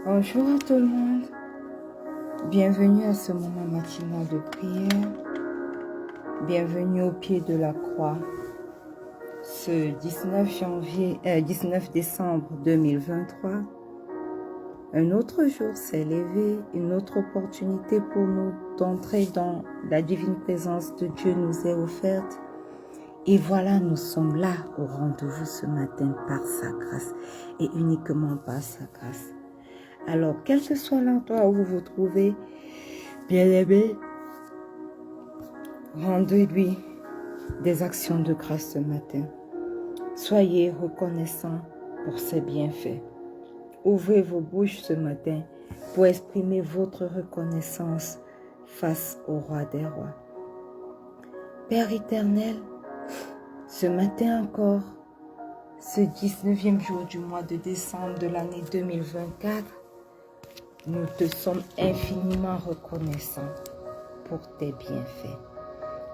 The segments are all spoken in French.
Bonjour à tout le monde, bienvenue à ce moment matinal de prière, bienvenue au pied de la croix. Ce 19 décembre 2023, un autre jour s'est levé, une autre opportunité pour nous d'entrer dans la divine présence de Dieu nous est offerte. Et voilà, nous sommes là au rendez-vous ce matin par sa grâce et uniquement par sa grâce. Alors, quel que soit l'endroit où vous vous trouvez, bien-aimé, rendez-lui des actions de grâce ce matin. Soyez reconnaissants pour ses bienfaits. Ouvrez vos bouches ce matin pour exprimer votre reconnaissance face au roi des rois. Père éternel, ce matin encore, ce 19e jour du mois de décembre de l'année 2024, nous te sommes infiniment reconnaissants pour tes bienfaits.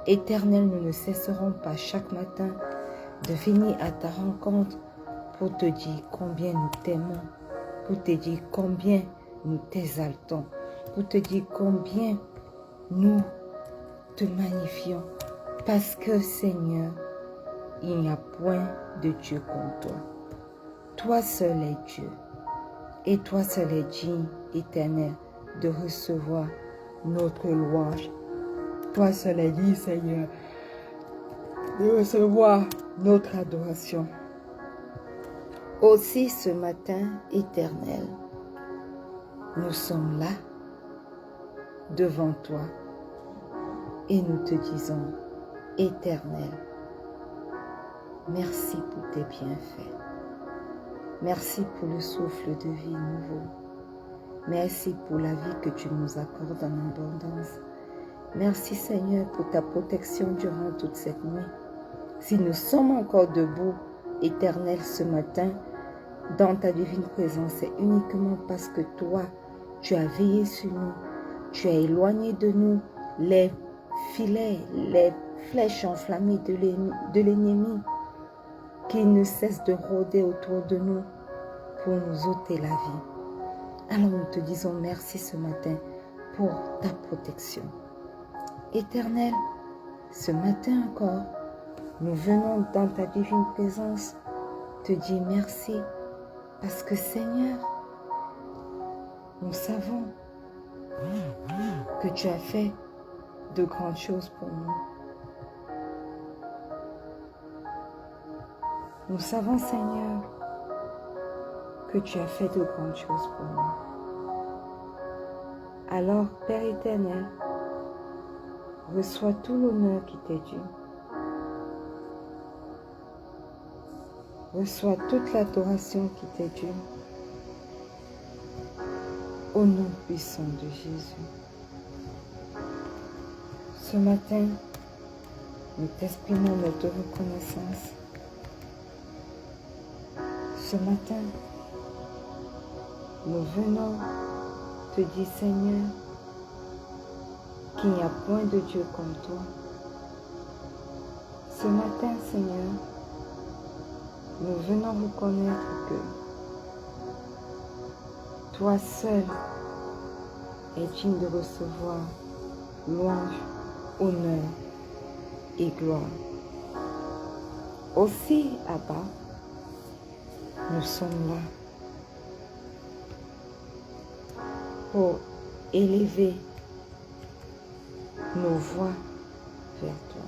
Éternel, nous ne cesserons pas chaque matin de venir à ta rencontre pour te dire combien nous t'aimons, pour te dire combien nous t'exaltons, pour te dire combien nous te magnifions. Parce que, Seigneur, il n'y a point de Dieu comme toi. Toi seul es Dieu. Et toi seul es digne, éternel, de recevoir notre louange. Toi seul es digne, Seigneur, de recevoir notre adoration. Aussi ce matin, éternel, nous sommes là, devant toi, et nous te disons, éternel, merci pour tes bienfaits. Merci pour le souffle de vie nouveau. Merci pour la vie que tu nous accordes en abondance. Merci Seigneur pour ta protection durant toute cette nuit. Si nous sommes encore debout, éternel, ce matin, dans ta divine présence, c'est uniquement parce que toi, tu as veillé sur nous. Tu as éloigné de nous les filets, les flèches enflammées de l'ennemi qui ne cesse de rôder autour de nous pour nous ôter la vie. Alors nous te disons merci ce matin pour ta protection. Éternel, ce matin encore, nous venons dans ta divine présence te dire merci parce que Seigneur, nous savons que tu as fait de grandes choses pour nous. Nous savons, Seigneur, que tu as fait de grandes choses pour nous. Alors, Père éternel, reçois tout l'honneur qui t'est dû. Reçois toute l'adoration qui t'est due. Au nom puissant de Jésus. Ce matin, nous t'exprimons notre reconnaissance. Ce matin, nous venons te dire, Seigneur, qu'il n'y a point de Dieu comme toi. Ce matin, Seigneur, nous venons reconnaître que toi seul es digne de recevoir louange, honneur et gloire. Aussi, Abba, nous sommes là pour élever nos voix vers toi.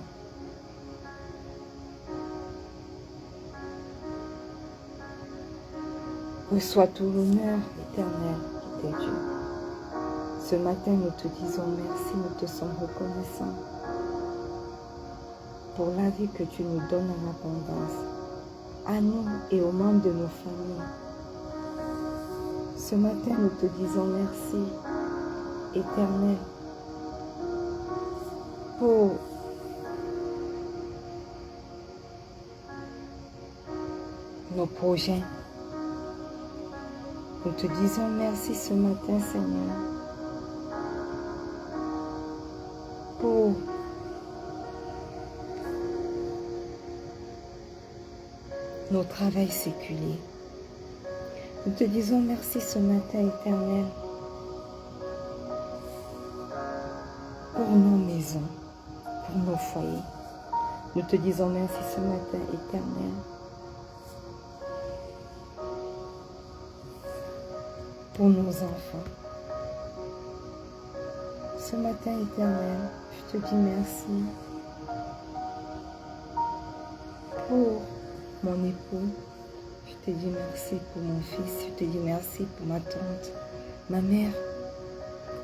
Reçois tout l'honneur éternel qui t'est dû. Ce matin, nous te disons merci, nous te sommes reconnaissants pour la vie que tu nous donnes en abondance, à nous et aux membres de nos familles. Ce matin, nous te disons merci, éternel, pour nos projets. Nous te disons merci ce matin, Seigneur, pour nos travails séculiers. Nous te disons merci ce matin, Éternel, pour nos maisons, pour nos foyers. Nous te disons merci ce matin, Éternel, pour nos enfants. Ce matin, Éternel, je te dis merci pour mon époux. Je te dis merci pour mon fils. Je te dis merci pour ma tante, ma mère.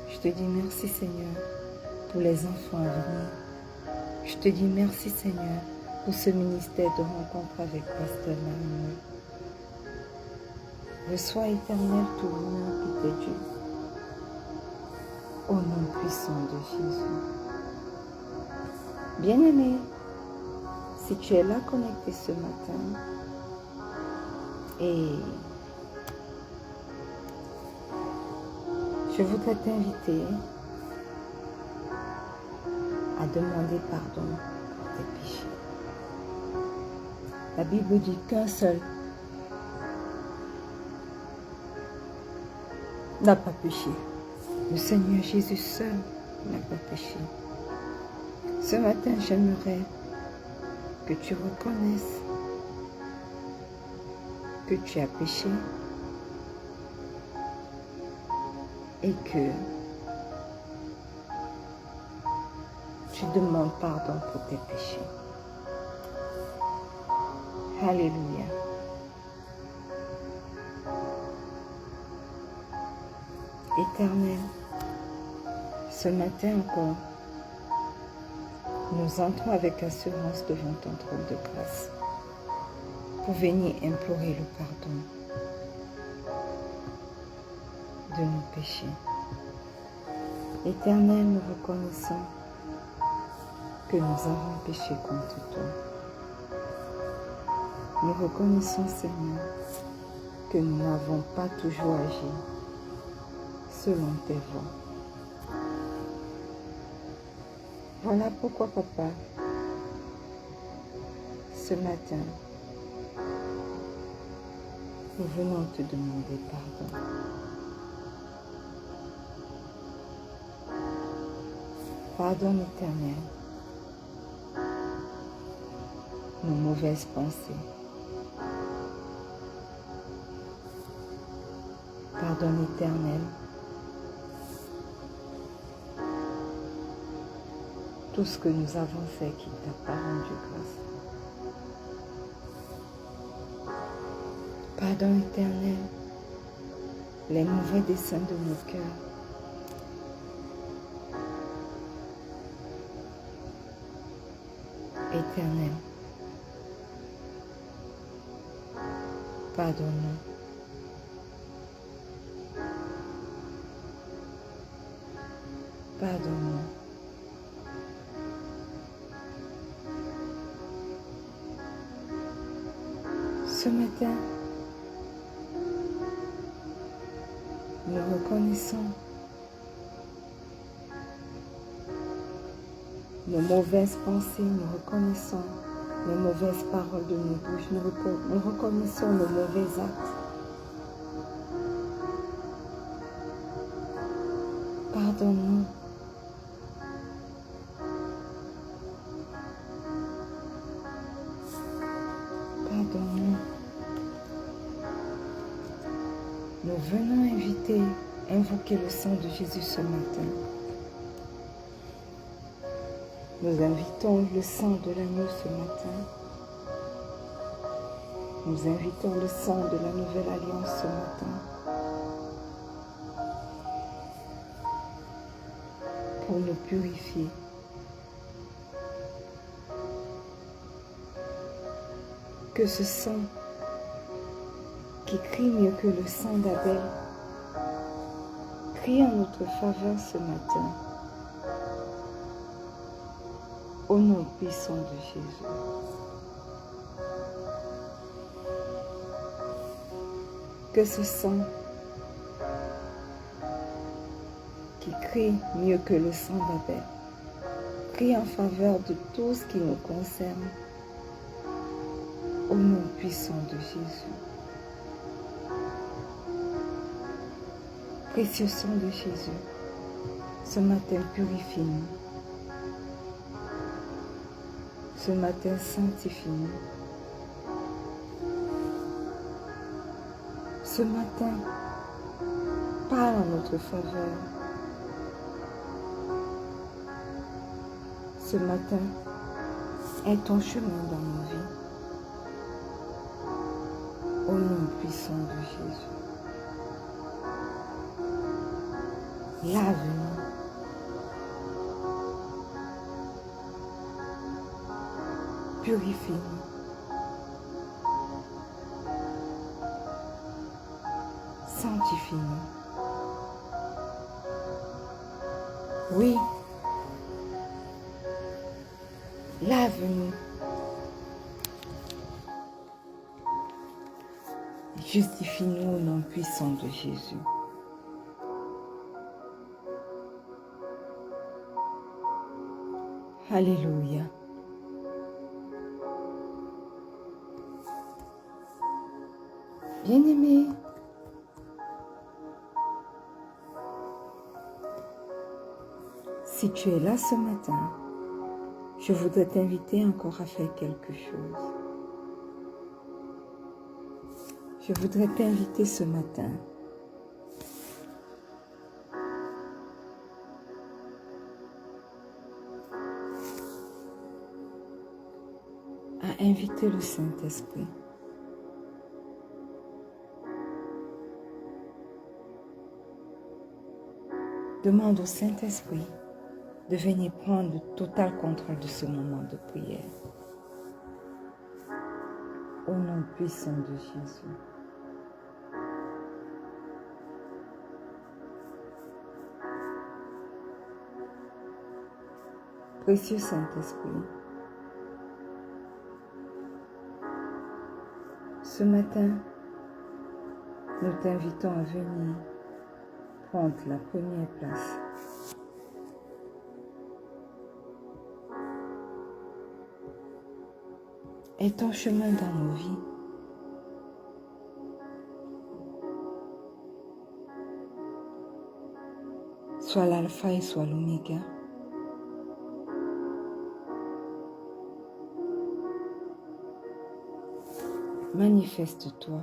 Je te dis merci, Seigneur, pour les enfants à venir. Je te dis merci, Seigneur, pour ce ministère de rencontre avec Pasteur Marie. Reçois, Éternel, tout l'honneur qui t'est dû. Au nom puissant de Jésus. Bien-aimé, si tu es là connecté ce matin et je voudrais t'inviter à demander pardon pour tes péchés. La Bible dit qu'un seul n'a pas péché. Le Seigneur Jésus seul n'a pas péché. Ce matin, j'aimerais que tu reconnaisses que tu as péché et que tu demandes pardon pour tes péchés. Alléluia. Éternel, ce matin encore, nous entrons avec assurance devant ton trône de grâce pour venir implorer le pardon de nos péchés. Éternel, nous reconnaissons que nous avons péché contre toi. Nous reconnaissons, Seigneur, que nous n'avons pas toujours agi selon tes voies. Voilà pourquoi, Papa, ce matin, nous venons te demander pardon. Pardonne, Éternel, nos mauvaises pensées. Pardonne, Éternel, tout ce que nous avons fait qui ne t'a pas rendu grâce. Pardonne, Éternel, les mauvais desseins de nos cœurs. Éternel, pardonne-nous. Pardonne-nous. Ce matin, nous reconnaissons nos mauvaises pensées, nous reconnaissons les mauvaises paroles de nos bouches, nous reconnaissons nos mauvais actes. Pardonne-nous. Pardonne-nous. Nous venons invoquer le sang de Jésus ce matin. Nous invitons le sang de l'agneau ce matin. Nous invitons le sang de la nouvelle alliance ce matin. Pour nous purifier. Que ce sang qui crie mieux que le sang d'Abel crie en notre faveur ce matin. Au nom puissant de Jésus. que ce sang qui crie mieux que le sang d'Abel, crie en faveur de tout ce qui nous concerne, au nom puissant de Jésus. Précieux sang de Jésus, ce matin purifie-nous. Ce matin sanctifie-nous. Ce matin, parle en notre faveur. Ce matin, est ton chemin dans nos vies. Au nom puissant de Jésus. Lave-nous. Purifie-nous. Sanctifie-nous. Oui. Lave-nous. Justifie-nous au nom puissant de Jésus. Alléluia. Bien-aimé, si tu es là ce matin, je voudrais t'inviter encore à faire quelque chose. Je voudrais t'inviter ce matin à inviter le Saint-Esprit. Demande au Saint-Esprit de venir prendre le total contrôle de ce moment de prière. Au nom puissant de Jésus. Précieux Saint-Esprit, ce matin, nous t'invitons à venir prendre la première place. Et ton chemin dans nos vies. Soit l'alpha et soit l'oméga. Manifeste-toi,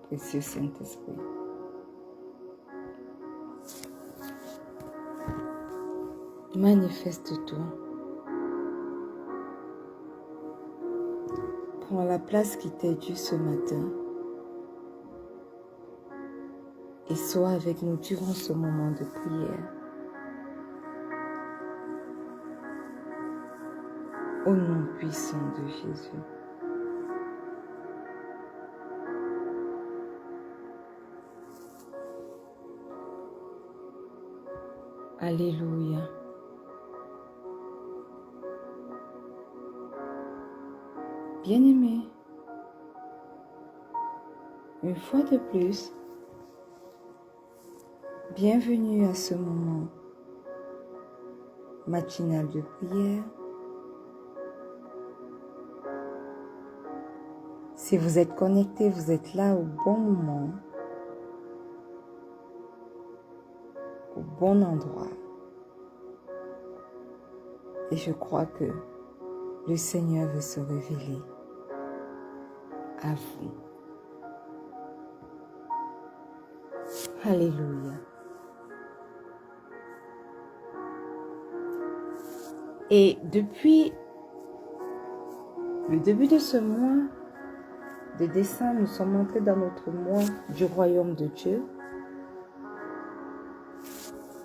précieux Saint-Esprit. Manifeste-toi. Prends la place qui t'est due ce matin et sois avec nous durant ce moment de prière. Au nom puissant de Jésus. Alléluia. Bien-aimé, une fois de plus, bienvenue à ce moment matinal de prière. Si vous êtes connecté, vous êtes là au bon moment, au bon endroit. Et je crois que le Seigneur veut se révéler à vous. Alléluia. Et depuis le début de ce mois de décembre, nous sommes entrés dans notre mois du royaume de Dieu.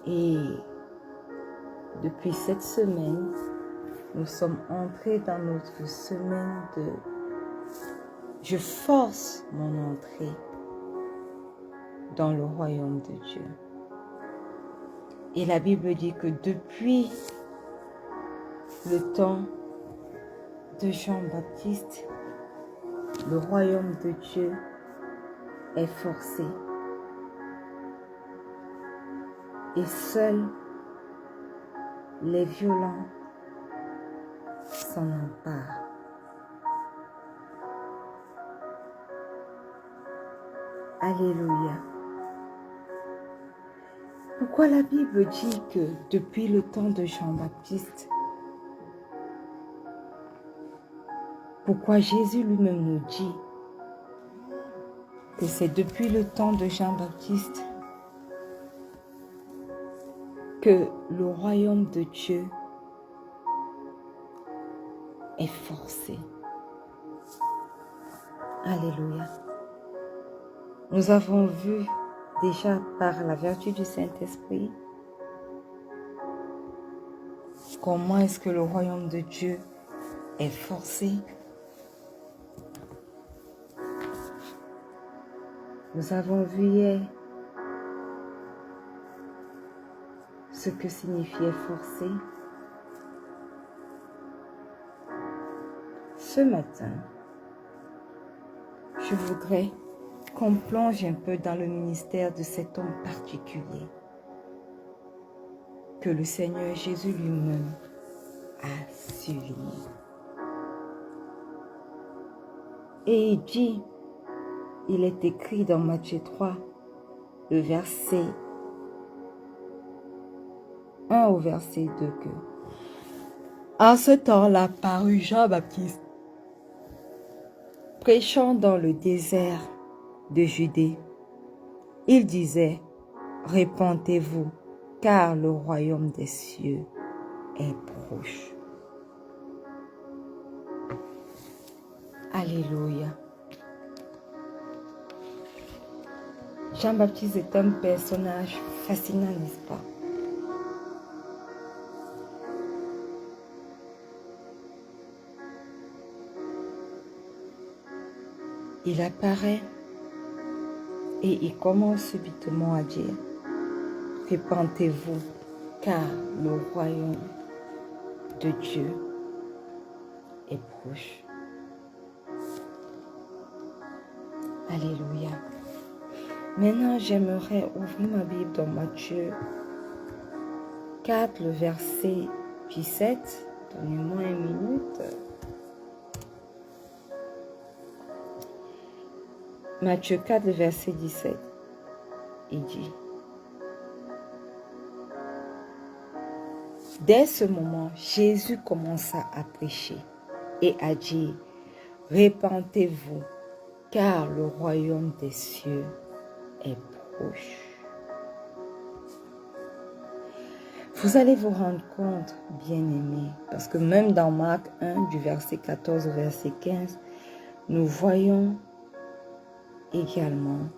Et depuis cette semaine, nous sommes entrés dans notre semaine de « Je force mon entrée dans le royaume de Dieu ». Et la Bible dit que depuis le temps de Jean-Baptiste, le royaume de Dieu est forcé et seuls les violents s'en emparent. Alléluia. Pourquoi la Bible dit que depuis le temps de Jean-Baptiste, pourquoi Jésus lui-même nous dit que c'est depuis le temps de Jean-Baptiste que le royaume de Dieu est forcé. Alléluia. Nous avons vu déjà par la vertu du Saint-Esprit comment est-ce que le royaume de Dieu est forcé. Nous avons vu hier ce que signifiait forcer. Ce matin, je voudrais qu'on plonge un peu dans le ministère de cet homme particulier que le Seigneur Jésus lui-même a souligné. Et il dit, il est écrit dans Matthieu 3, le verset 1 au verset 2 que en ce temps-là parut Jean-Baptiste, prêchant dans le désert de Judée. Il disait, répentez-vous, car le royaume des cieux est proche. Alléluia. Jean-Baptiste est un personnage fascinant, n'est-ce pas? Il apparaît et il commence subitement à dire, répentez-vous, car le royaume de Dieu est proche. Alléluia. Maintenant, j'aimerais ouvrir ma Bible dans Matthieu 4, le verset 17. Donnez-moi une minute. Matthieu 4, le verset 17. Il dit, dès ce moment, Jésus commença à prêcher et à dire, répentez-vous, car le royaume des cieux est proche. Vous allez vous rendre compte, bien-aimés, parce que même dans Marc 1, du verset 14 au verset 15, nous voyons également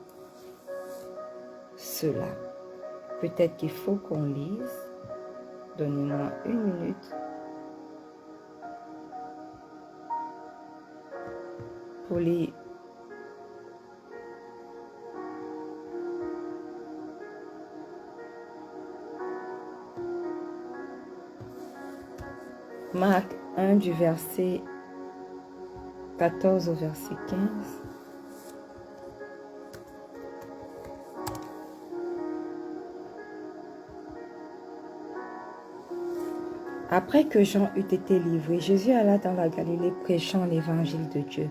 cela. Peut-être qu'il faut qu'on lise. Donnez-moi une minute pour lire. Marc 1 du verset 14 au verset 15. Après que Jean eut été livré, Jésus alla dans la Galilée prêchant l'évangile de Dieu.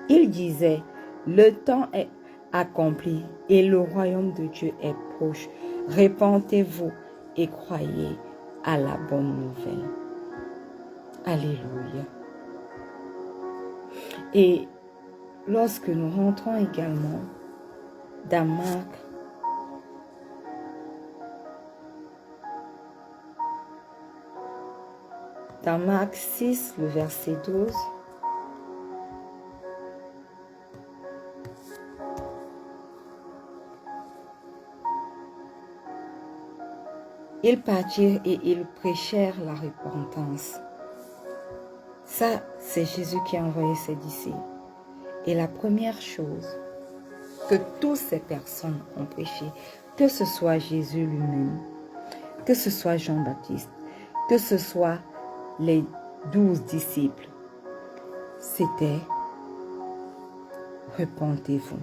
Il disait, le temps est accompli et le royaume de Dieu est proche. Répentez-vous et croyez à la bonne nouvelle. Alléluia. Et lorsque nous rentrons également dans Marc 6, le verset 12, ils partirent et ils prêchèrent la repentance. Ça, c'est Jésus qui a envoyé ses disciples. Et la première chose que toutes ces personnes ont prêché, que ce soit Jésus lui-même, que ce soit Jean-Baptiste, que ce soit les 12 disciples, c'était repentez-vous.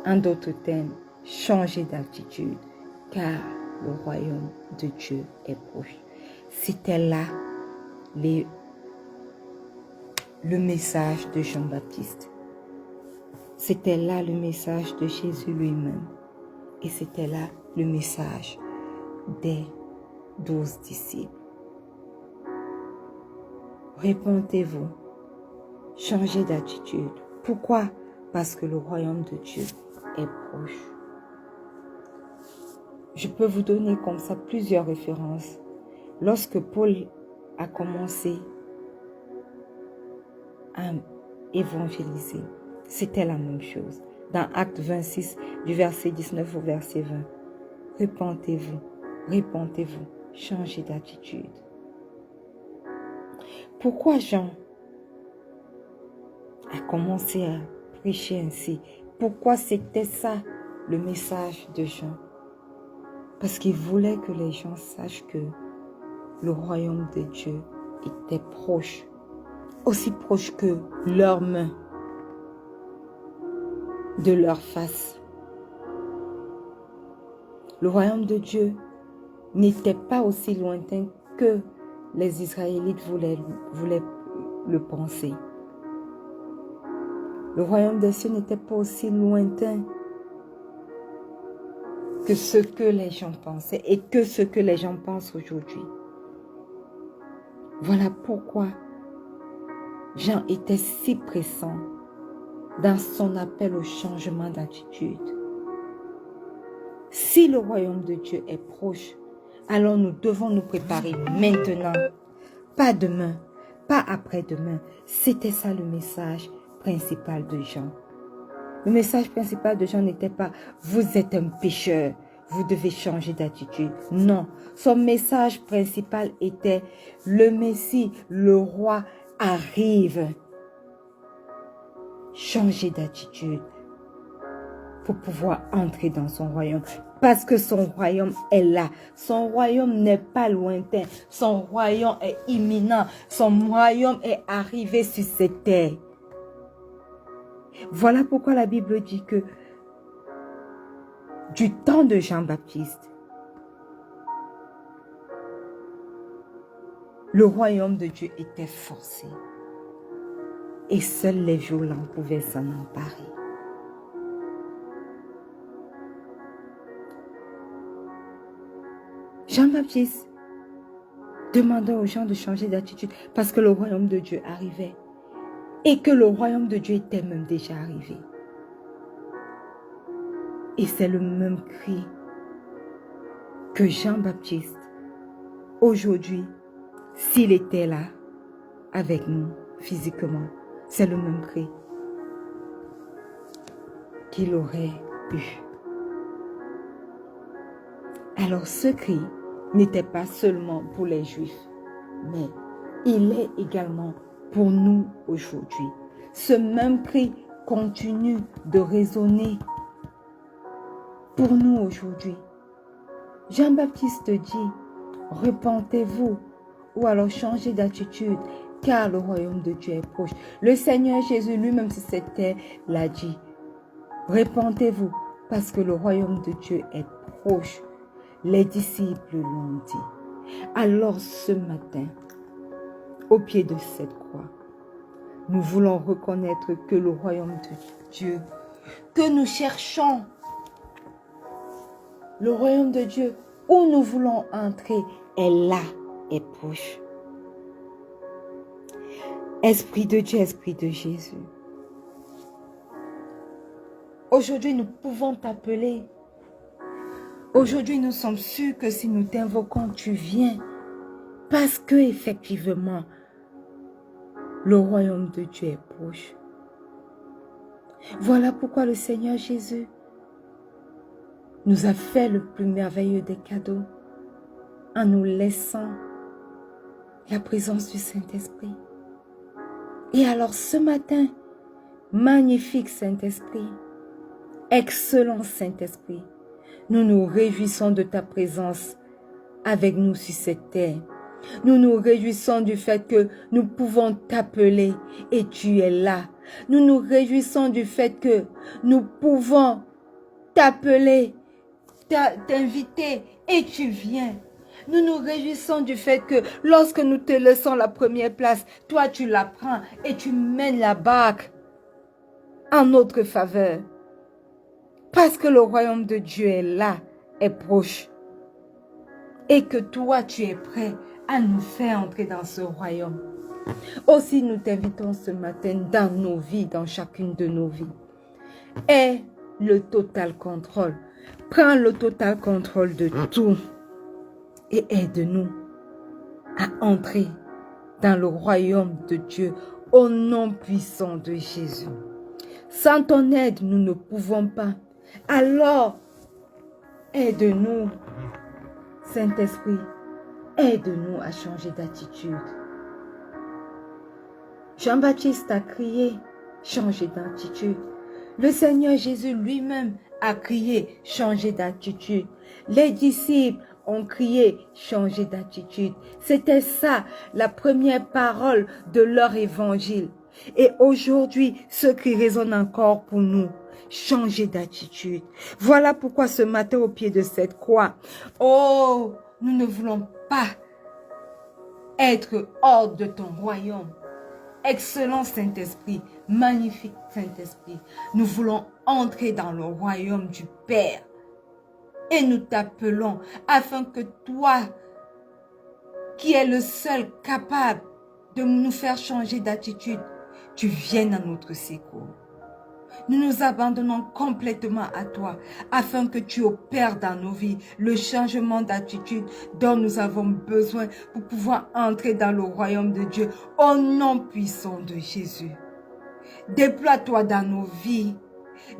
En d'autres termes, changez d'attitude, car le royaume de Dieu est proche. C'était là le message de Jean-Baptiste. C'était là le message de Jésus lui-même. Et c'était là le message des 12 disciples. Répentez-vous, changez d'attitude. Pourquoi? Parce que le royaume de Dieu est proche. Je peux vous donner comme ça plusieurs références. Lorsque Paul a commencé à évangéliser, c'était la même chose. Dans Acte 26, du verset 19 au verset 20. Répentez-vous, répentez-vous, changez d'attitude. Pourquoi Jean a commencé à prêcher ainsi? Pourquoi c'était ça le message de Jean? Parce qu'il voulait que les gens sachent que le royaume de Dieu était proche, aussi proche que leurs mains, de leur face. Le royaume de Dieu n'était pas aussi lointain que les Israélites voulaient le penser. Le royaume des cieux n'était pas aussi lointain que ce que les gens pensaient et que ce que les gens pensent aujourd'hui. Voilà pourquoi Jean était si pressant dans son appel au changement d'attitude. Si le royaume de Dieu est proche, alors nous devons nous préparer maintenant, pas demain, pas après-demain. C'était ça le message principal de Jean. Le message principal de Jean n'était pas « vous êtes un pécheur, vous devez changer d'attitude ». Non, son message principal était « le Messie, le roi arrive ». Changer d'attitude pour pouvoir entrer dans son royaume. Parce que son royaume est là. Son royaume n'est pas lointain. Son royaume est imminent. Son royaume est arrivé sur cette terre. Voilà pourquoi la Bible dit que du temps de Jean-Baptiste, le royaume de Dieu était forcé. Et seuls les violents pouvaient s'en emparer. Jean-Baptiste demandait aux gens de changer d'attitude parce que le royaume de Dieu arrivait. Et que le royaume de Dieu était même déjà arrivé. Et c'est le même cri que Jean-Baptiste, aujourd'hui, s'il était là, avec nous, physiquement, c'est le même cri qu'il aurait eu. Alors ce cri n'était pas seulement pour les Juifs, mais il est également pour nous aujourd'hui. Ce même cri continue de résonner pour nous aujourd'hui. Jean-Baptiste dit, repentez-vous ou alors changez d'attitude, car le royaume de Dieu est proche. Le Seigneur Jésus lui-même sur cette terre l'a dit, repentez-vous parce que le royaume de Dieu est proche. Les disciples l'ont dit. Alors ce matin, au pied de cette croix, nous voulons reconnaître que le royaume de Dieu, que nous cherchons, le royaume de Dieu où nous voulons entrer, est là, est proche. Esprit de Dieu, Esprit de Jésus. Aujourd'hui, nous pouvons t'appeler. Aujourd'hui, nous sommes sûrs que si nous t'invoquons, tu viens. Parce que effectivement, le royaume de Dieu est proche. Voilà pourquoi le Seigneur Jésus nous a fait le plus merveilleux des cadeaux en nous laissant la présence du Saint-Esprit. Et alors ce matin, magnifique Saint-Esprit, excellent Saint-Esprit, nous nous réjouissons de ta présence avec nous sur cette terre. Nous nous réjouissons du fait que nous pouvons t'appeler et tu es là. Nous nous réjouissons du fait que nous pouvons t'appeler, t'inviter et tu viens. Nous nous réjouissons du fait que lorsque nous te laissons la première place, toi tu la prends et tu mènes la barque en notre faveur. Parce que le royaume de Dieu est là, est proche. Et que toi tu es prêt à nous faire entrer dans ce royaume. Aussi nous t'invitons ce matin dans nos vies, dans chacune de nos vies. Aie le total contrôle. Prends le total contrôle de tout. Et aide-nous à entrer dans le royaume de Dieu au nom puissant de Jésus. Sans ton aide, nous ne pouvons pas. Alors, aide-nous, Saint-Esprit, aide-nous à changer d'attitude. Jean-Baptiste a crié, changer d'attitude. Le Seigneur Jésus lui-même a crié, changer d'attitude. Les disciples ont crié, changer d'attitude. C'était ça, la première parole de leur évangile. Et aujourd'hui, ce qui résonne encore pour nous, changer d'attitude. Voilà pourquoi ce matin au pied de cette croix, oh, nous ne voulons pas être hors de ton royaume. Excellent Saint-Esprit, magnifique Saint-Esprit, nous voulons entrer dans le royaume du Père. Et nous t'appelons afin que toi, qui es le seul capable de nous faire changer d'attitude, tu viennes à notre secours. Nous nous abandonnons complètement à toi, afin que tu opères dans nos vies le changement d'attitude dont nous avons besoin pour pouvoir entrer dans le royaume de Dieu au nom puissant de Jésus. Déploie-toi dans nos vies,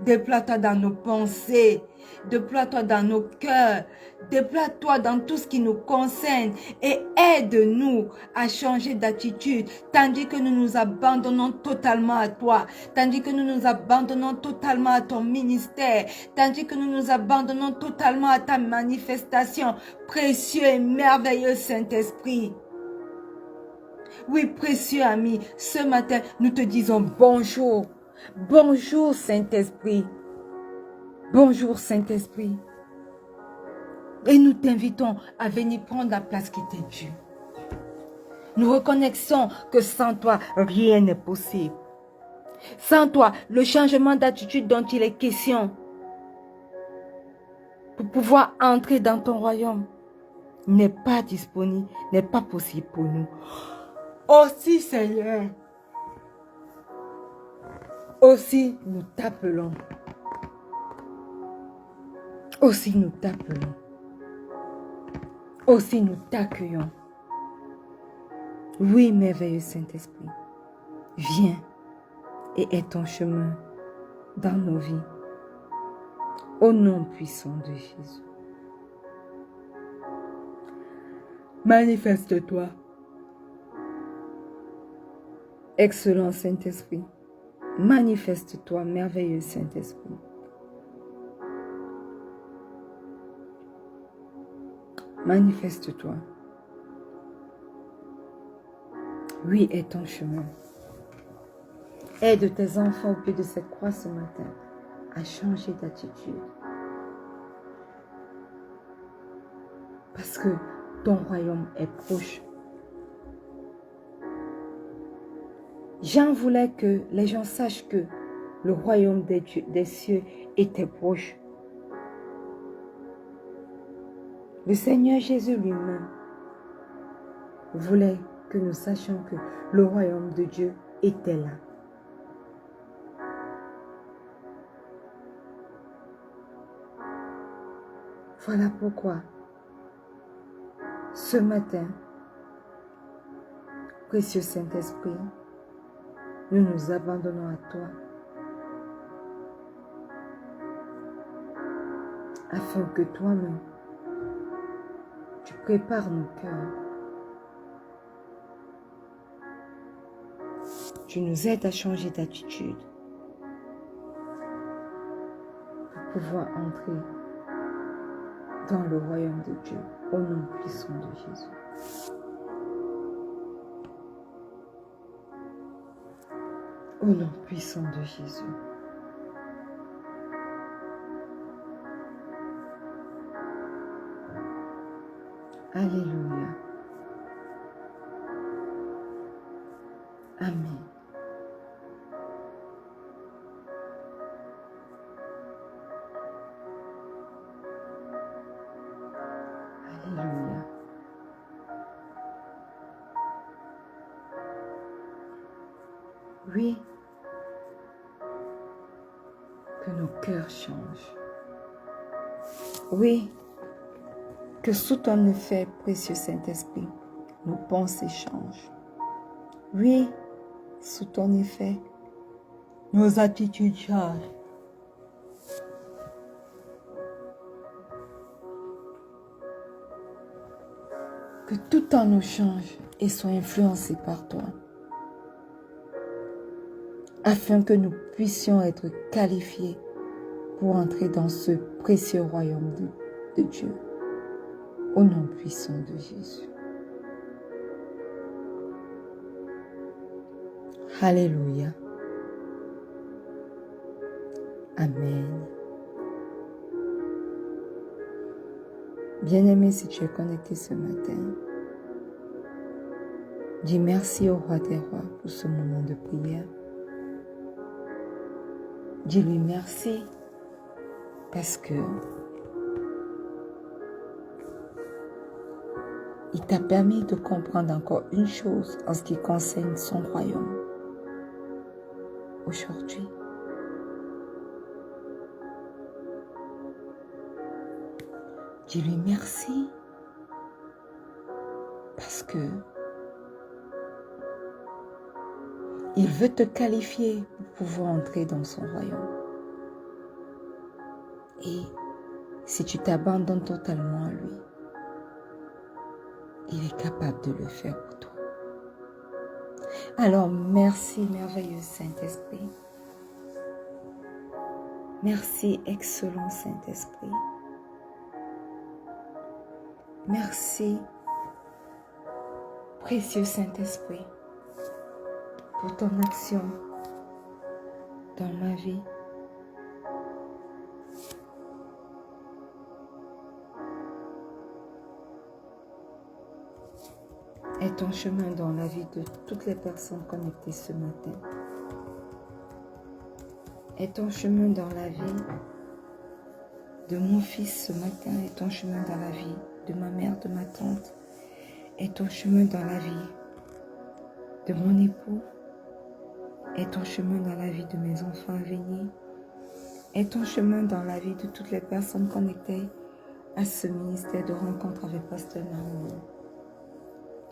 déploie-toi dans nos pensées, déploie-toi dans nos cœurs, déploie-toi dans tout ce qui nous concerne et aide-nous à changer d'attitude, tandis que nous nous abandonnons totalement à toi, tandis que nous nous abandonnons totalement à ton ministère, tandis que nous nous abandonnons totalement à ta manifestation, précieux et merveilleux Saint-Esprit. Oui, précieux ami, ce matin, nous te disons bonjour. Bonjour Saint-Esprit. Bonjour Saint-Esprit. Et nous t'invitons à venir prendre la place qui t'est due. Nous reconnaissons que sans toi, rien n'est possible. Sans toi, le changement d'attitude dont il est question pour pouvoir entrer dans ton royaume n'est pas disponible, n'est pas possible pour nous. Aussi Seigneur, aussi nous t'appelons. Aussi nous t'appelons. Aussi nous t'accueillons. Oui, merveilleux Saint-Esprit, viens et aie ton chemin dans nos vies. Au nom puissant de Jésus. Manifeste-toi. Excellent Saint-Esprit. Manifeste-toi, merveilleux Saint-Esprit. Manifeste-toi. Oui, est ton chemin. Aide tes enfants au pied de cette croix ce matin à changer d'attitude. Parce que ton royaume est proche. Jean voulait que les gens sachent que le royaume des cieux était proche. Le Seigneur Jésus lui-même voulait que nous sachions que le royaume de Dieu était là. Voilà pourquoi, ce matin, précieux Saint-Esprit, nous nous abandonnons à toi, afin que toi-même, tu prépares nos cœurs. Tu nous aides à changer d'attitude pour pouvoir entrer dans le royaume de Dieu, au nom puissant de Jésus. Au nom puissant de Jésus. Alléluia. Amen. Alléluia. Oui, que nos cœurs changent. Oui, que sous ton effet, précieux Saint-Esprit, nos pensées changent. Oui, sous ton effet, nos attitudes changent. Que tout en nous change et soit influencé par toi, afin que nous puissions être qualifiés pour entrer dans ce précieux royaume de Dieu, au nom puissant de Jésus. Alléluia. Amen. Bien-aimé, si tu es connecté ce matin, dis merci au roi des rois pour ce moment de prière. Dis-lui merci parce que il t'a permis de comprendre encore une chose en ce qui concerne son royaume. Aujourd'hui, dis-lui merci parce que il veut te qualifier pour pouvoir entrer dans son royaume. Et si tu t'abandonnes totalement à lui, il est capable de le faire pour toi. Alors merci merveilleux Saint-Esprit. Merci excellent Saint-Esprit. Merci précieux Saint-Esprit pour ton action dans ma vie. Et ton chemin dans la vie de toutes les personnes connectées ce matin. Et ton chemin dans la vie de mon fils ce matin. Et ton chemin dans la vie de ma mère, de ma tante. Et ton chemin dans la vie de mon époux. Et ton chemin dans la vie de mes enfants à venir. Et ton chemin dans la vie de toutes les personnes connectées à ce ministère de rencontre avec Pasteur Naomi.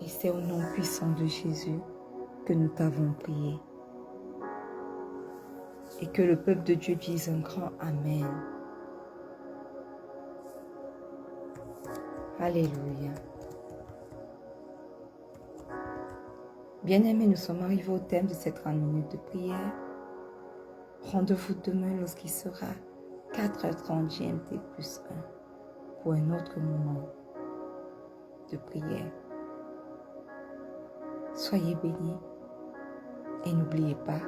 Et c'est au nom puissant de Jésus que nous t'avons prié. Et que le peuple de Dieu dise un grand Amen. Alléluia. Bien-aimés, nous sommes arrivés au thème de cette 30 minutes de prière. Rendez-vous demain lorsqu'il sera 4h30 GMT plus 1 pour un autre moment de prière. Soyez bénis et n'oubliez pas,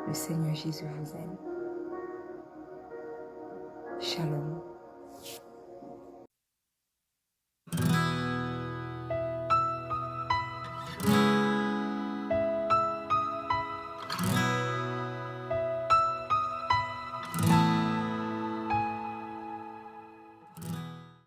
le Seigneur Jésus vous aime. Shalom.